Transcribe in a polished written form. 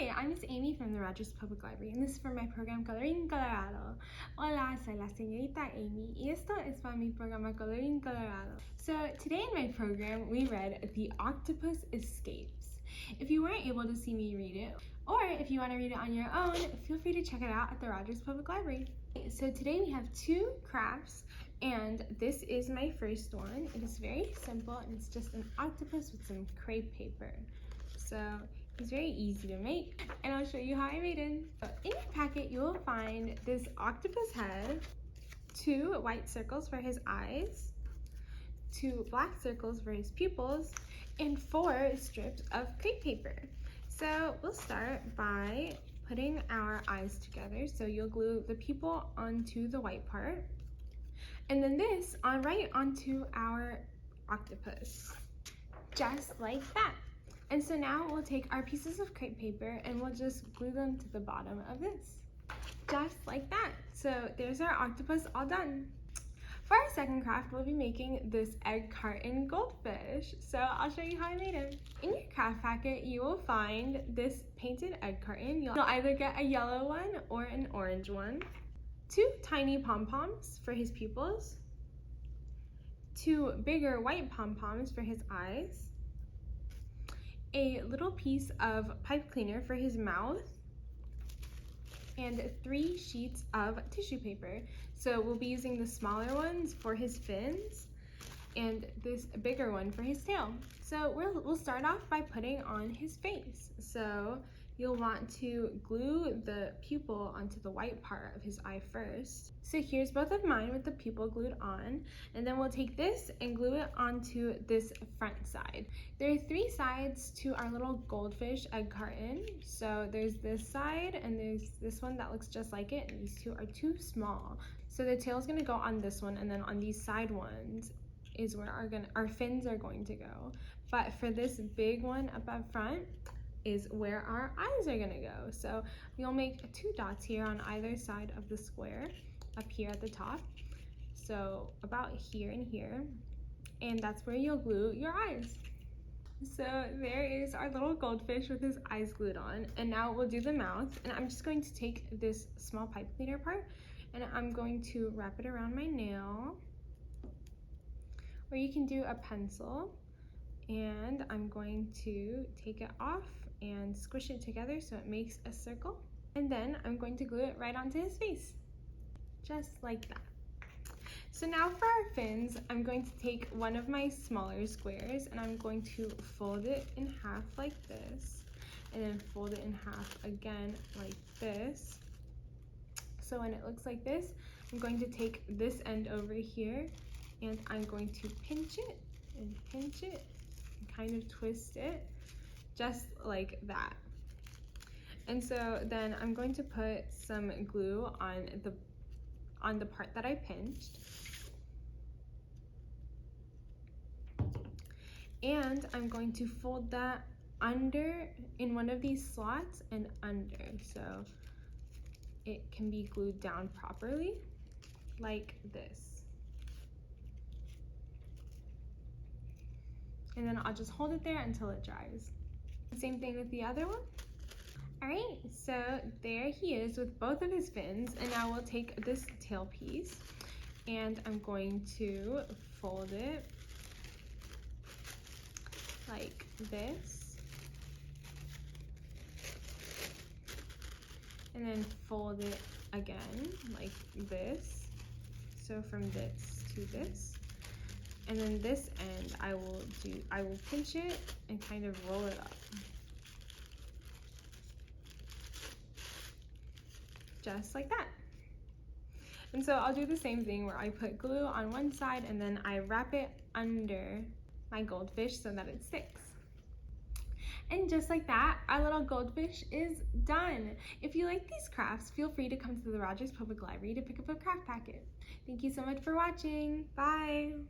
Hi, I'm Miss Amy from the Rogers Public Library, and this is for my program Colorín Colorado. Hola, soy la señorita Amy, y esto es para mi programa Colorín Colorado. So today in my program, we read The Octopus Escapes. If you weren't able to see me read it, or if you want to read it on your own, feel free to check it out at the Rogers Public Library. So today we have two crafts, and this is my first one. It is very simple, and it's just an octopus with some crepe paper. So it's very easy to make, and I'll show you how I made it. So in your packet, you will find this octopus head, 2 white circles for his eyes, 2 black circles for his pupils, and 4 strips of crepe paper. So we'll start by putting our eyes together. So you'll glue the pupil onto the white part, and then this right onto our octopus, just like that. And so now we'll take our pieces of crepe paper and we'll just glue them to the bottom of this, just like that. So there's our octopus all done. For our second craft, we'll be making this egg carton goldfish. So I'll show you how I made it. In your craft packet, you will find this painted egg carton. You'll either get a yellow one or an orange one, 2 tiny pom-poms for his pupils, 2 bigger white pom-poms for his eyes, a little piece of pipe cleaner for his mouth, and 3 sheets of tissue paper. So we'll be using the smaller ones for his fins and this bigger one for his tail. So we'll start off by putting on his face. So you'll want to glue the pupil onto the white part of his eye first. So here's both of mine with the pupil glued on, and then we'll take this and glue it onto this front side. There are 3 sides to our little goldfish egg carton. So there's this side and there's this one that looks just like it, and these 2 are too small. So the tail is gonna go on this one, and then on these side ones is where our fins are going to go. But for this big one up front is where our eyes are gonna go. So you'll make 2 dots here on either side of the square, up here at the top. So about here and here, and that's where you'll glue your eyes. So there is our little goldfish with his eyes glued on, and now we'll do the mouth. And I'm just going to take this small pipe cleaner part, and I'm going to wrap it around my nail, or you can do a pencil. And I'm going to take it off and squish it together so it makes a circle. And then I'm going to glue it right onto his face, just like that. So now for our fins, I'm going to take one of my smaller squares and I'm going to fold it in half like this, and then fold it in half again like this. So when it looks like this, I'm going to take this end over here and I'm going to pinch it and pinch it, kind of twist it just like that. And so then I'm going to put some glue on the part that I pinched, and I'm going to fold that under in one of these slots and under, so it can be glued down properly like this. And then I'll just hold it there until it dries. Same thing with the other one. All right, so there he is with both of his fins, and now we'll take this tail piece and I'm going to fold it like this, and then fold it again like this. So from this to this. And then this end, I will pinch it and kind of roll it up, just like that. And so I'll do the same thing where I put glue on one side and then I wrap it under my goldfish so that it sticks. And just like that, our little goldfish is done. If you like these crafts, feel free to come to the Rogers Public Library to pick up a craft packet. Thank you so much for watching. Bye.